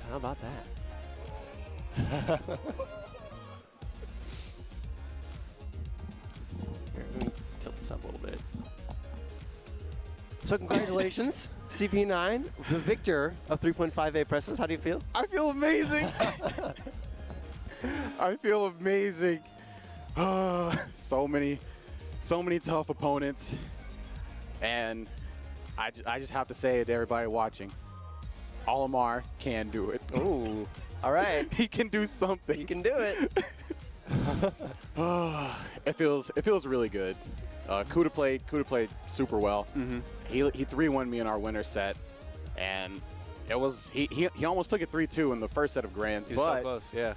How about that? Here, let me tilt this up a little bit. So congratulations, CP9, the victor of 3.5A presses. How do you feel? I feel amazing. I feel amazing. So many tough opponents, and I just have to say it to everybody watching. Olimar can do it. Oh, all right. He can do something. You can do it. It feels really good. Kuda played super well. He 3-1 me in our winner set, and it was he almost took it 3-2 in the first set of grands. He was but so close, yeah.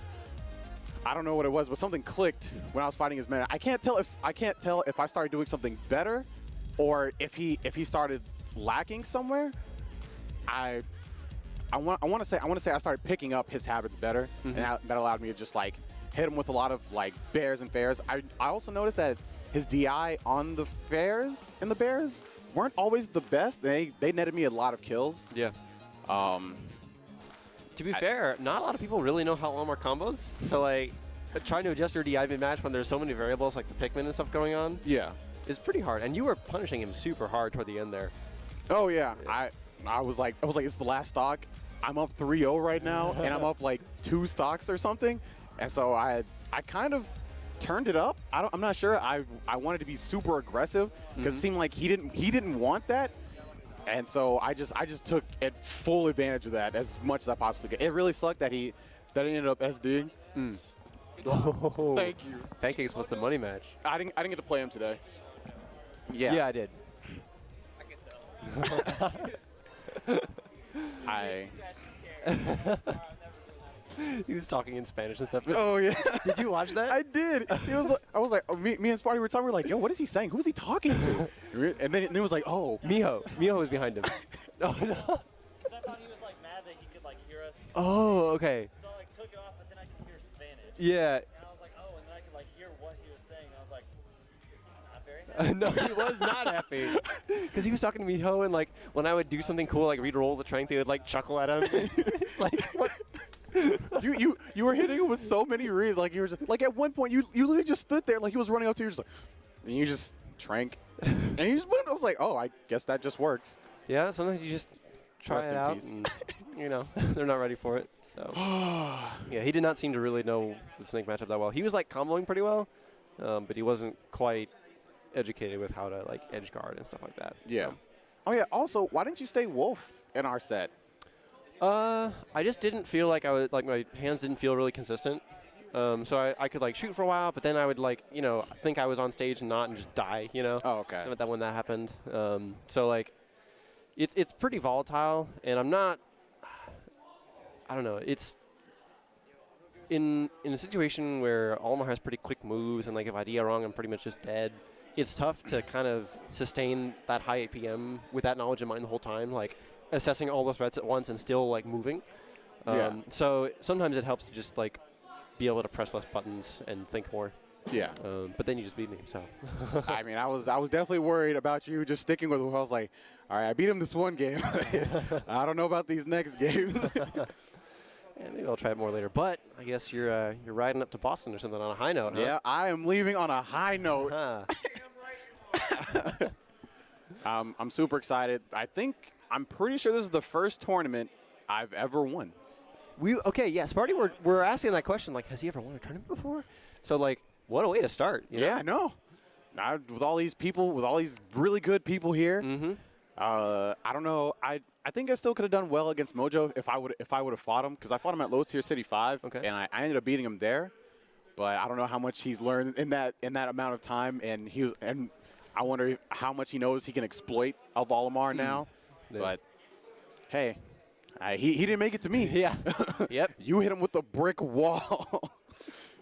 I don't know what it was, but something clicked when I was fighting his man. I can't tell if I started doing something better, or if he started lacking somewhere. I want to say I started picking up his habits better, and that allowed me to just like hit him with a lot of like bears and fairs. I also noticed that his DI on the fairs and the bears weren't always the best. They netted me a lot of kills. Yeah. To be fair, not a lot of people really know how Olimar combos. So like trying to adjust your DI mid-match when there's so many variables like the Pikmin and stuff going on. Yeah. Is pretty hard. And you were punishing him super hard toward the end there. Oh yeah. I was like it's the last stock. I'm up 3-0 right now, and I'm up like 2 stocks or something. And so I kind of turned it up. I'm not sure. I wanted to be super aggressive because it seemed like he didn't want that. And so I just took full advantage of that as much as I possibly could. It really sucked that he ended up SDing. Oh. Thank you. Pancakes was the money match. I didn't get to play him today. Yeah, I did. I can tell. He was talking in Spanish and stuff. Oh yeah. Did you watch that? I did. I was like, me and Sparty were talking. We were like, yo, what is he saying? Who is he talking to? And then it was like, oh, Miho was behind him. Oh no. Because I thought he was like mad that he could like hear us. Oh, okay. So I like took it off, but then I could hear Spanish. Yeah. And I was like, oh, and then I could like hear what he was saying. And I was like, he's not very happy. No, he was not happy. Because he was talking to Miho, and like when I would do something cool, like re-roll the strength, he would like chuckle at him. It's like, what? You were hitting him with so many reads. Like you were just, like at one point you literally just stood there like he was running up to you, just like, and you just trank, and you just went. I was like, oh, I guess that just works. Yeah, sometimes you just try Rest it in out, peace. and you know they're not ready for it. So yeah, he did not seem to really know the Snake matchup that well. He was like comboing pretty well, but he wasn't quite educated with how to like edge guard and stuff like that. Yeah. So. Oh yeah. Also, why didn't you stay Wolf in our set? I just didn't feel like I was like my hands didn't feel really consistent. So I could like shoot for a while, but then I would like think I was on stage and not and just die. Oh, okay. That when that happened. So like it's pretty volatile, and I'm not. I don't know. It's in a situation where Olimar has pretty quick moves, and like if I DI wrong, I'm pretty much just dead. It's tough to kind of sustain that high APM with that knowledge in mind the whole time, like assessing all the threats at once and still like moving. So sometimes it helps to just like be able to press less buttons and think more. Yeah. But then you just beat me, so. I mean, I was definitely worried about you just sticking with him. I was like, all right, I beat him this one game. I don't know about these next games. Yeah, maybe I'll try it more later. But I guess you're riding up to Boston or something on a high note, huh? Yeah, I am leaving on a high note. I'm super excited. I'm pretty sure this is the first tournament I've ever won. Sparty, we're asking that question, like, has he ever won a tournament before? So, like, what a way to start. You know? Yeah, I know. With all these people, with all these really good people here, I don't know. I think I still could have done well against Mojo if I would have fought him, because I fought him at Low Tier City 5, and I ended up beating him there. But I don't know how much he's learned in that amount of time, and I wonder how much he knows he can exploit of Olimar now. Yeah. But hey, he didn't make it to me. Yeah. Yep. You hit him with a brick wall.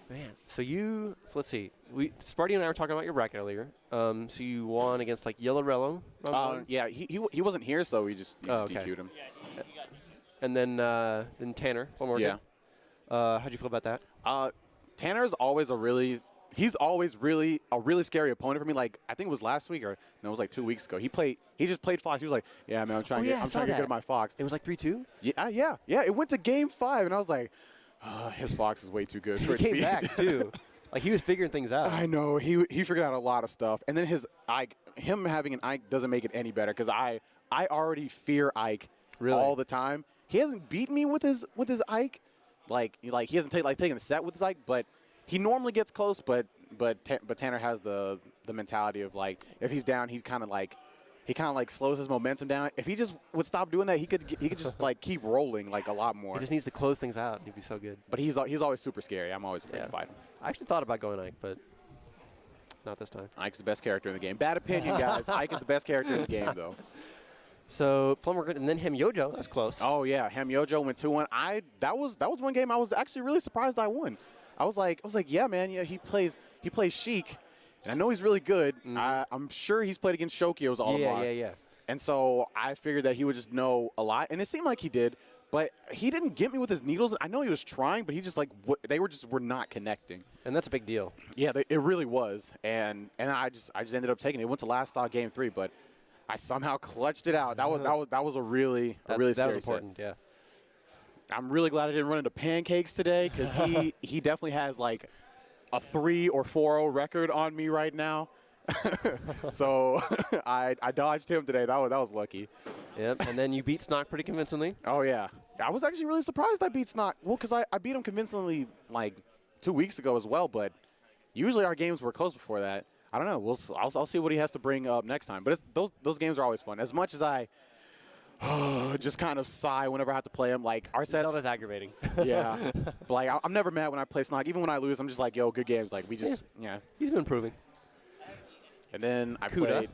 Man, so let's see. Sparty and I were talking about your bracket earlier. So you won against like Yellow yeah, he wasn't here, so we just DQ'd him. Yeah, he got DQ'd. And then Tanner, one more. Yeah. How'd you feel about that? Tanner's always a really he's always a really scary opponent for me. Like I think it was last week or no, it was like 2 weeks ago. He just played Fox. He was like, yeah, man, I'm trying to get good at my Fox. It was like 3-2. Yeah. It went to Game 5, and I was like, his Fox is way too good for it to be. He came back too. Like he was figuring things out. I know he figured out a lot of stuff, and then him having an Ike doesn't make it any better because I already fear Ike all the time. He hasn't beat me with his Ike, like he hasn't taken a set with his Ike, but he normally gets close. But Tanner has the mentality of like if he's down, he kind of like slows his momentum down. If he just would stop doing that, he could just like keep rolling like a lot more. He just needs to close things out. He'd be so good. But he's always super scary. I'm always afraid to fight him. I actually thought about going Ike, but not this time. Ike's the best character in the game. Bad opinion, guys. Ike is the best character in the game, though. So Plumber and then Hem Yojo. That's close. Oh yeah, Hem Yojo went 2-1. That was one game I was actually really surprised I won. I was like, yeah, man, yeah, he plays Sheik, and I know he's really good. I'm sure he's played against Shokio's Olimar. Yeah. And so I figured that he would just know a lot, and it seemed like he did. But he didn't get me with his needles. I know he was trying, but he just they were not connecting. And that's a big deal. Yeah, it really was. And I just ended up taking it. It went to last stock Game 3, but I somehow clutched it out. That was a really scary that was important. set. Yeah. I'm really glad I didn't run into Pancakes today because he definitely has like a 3 or 4-0 record on me right now. So I dodged him today. That was lucky. Yep. And then you beat Snock pretty convincingly. Oh yeah, I was actually really surprised I beat Snock. Well, because I beat him convincingly like 2 weeks ago as well. But usually our games were close before that. I don't know. I'll see what he has to bring up next time. But those games are always fun. As much as I just kind of sigh whenever I have to play him, like our sets. It's always aggravating. Yeah. But like I'm never mad when I play Snock. Even when I lose, I'm just like, yo, good games. Like we just He's been improving. And then I Kuda.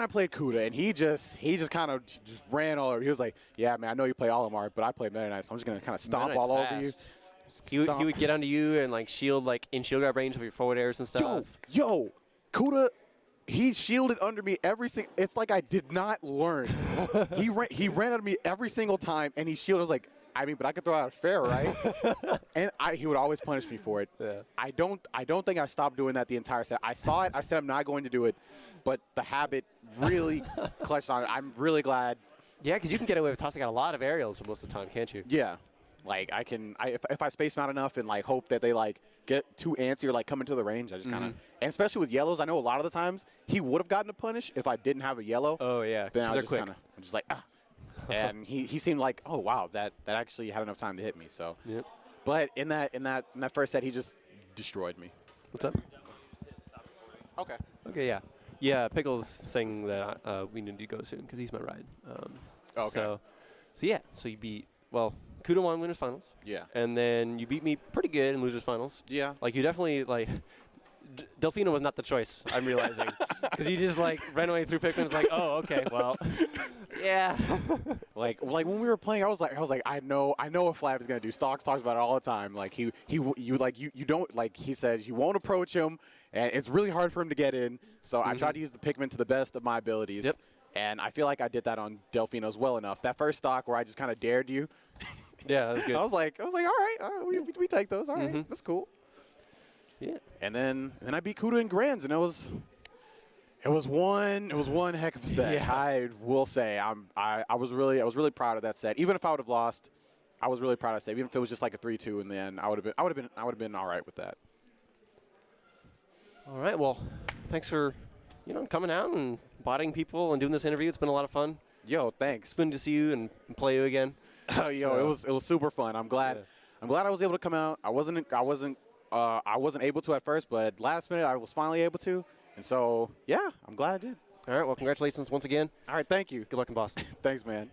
played Kuda, and he just kind of just ran all over. He was like, yeah, man, I know you play Olimar, but I play Meta Knight, so I'm just going to kind of stomp all over you. He would get onto you and like shield like in shield guard range of your forward airs and stuff. Yo, Kuda, he shielded under me every single. It's like I did not learn. he ran under me every single time, and he shielded. I was like, I mean, but I could throw out a fair, right? And he would always punish me for it. Yeah. I don't think I stopped doing that the entire set. I saw it. I said I'm not going to do it, but the habit really clutched on it. I'm really glad. Yeah, because you can get away with tossing out a lot of aerials most of the time, can't you? Yeah. Like if I space them out enough and like hope that they like get too antsy or like come into the range, I just kind of, and especially with yellows, I know a lot of the times he would have gotten a punish if I didn't have a yellow. Oh yeah. Then I was just like and he seemed like, oh wow, that actually had enough time to hit me. So, yep. But in that first set, he just destroyed me. What's up? Okay. Okay, yeah. Yeah, Pickle's saying that we need to go soon because he's my ride. Okay. So yeah, so you beat, well, Kuda won winners finals. Yeah. And then you beat me pretty good in losers finals. Yeah. Like you definitely like. Delfino was not the choice, I'm realizing. Because you just like ran away through Pikmin. It's like, oh, okay, well, yeah. like when we were playing, I was like, I know what Flab is gonna do. Stocks talks about it all the time. Like you don't, like he says, you won't approach him, and it's really hard for him to get in. So I tried to use the Pikmin to the best of my abilities. Yep. And I feel like I did that on Delfino's well enough. That first stock where I just kind of dared you. Yeah, that was good. I was like, all right, we take those. All right, that's cool. Yeah. And then I beat Kuda in Grands, and it was one heck of a set. Yeah. I will say I was really proud of that set. Even if I would have lost, I was really proud of that set. Even if it was just like a 3-2 in the end, I would have been all right with that. All right. Well, thanks for coming out and botting people and doing this interview. It's been a lot of fun. Yo, thanks. It's good to see you and play you again. Yo, it was super fun. I'm glad I was able to come out. I wasn't able to at first, but last minute I was finally able to. And so, yeah, I'm glad I did. All right. Well, congratulations once again. All right, thank you. Good luck in Boston. Thanks, man.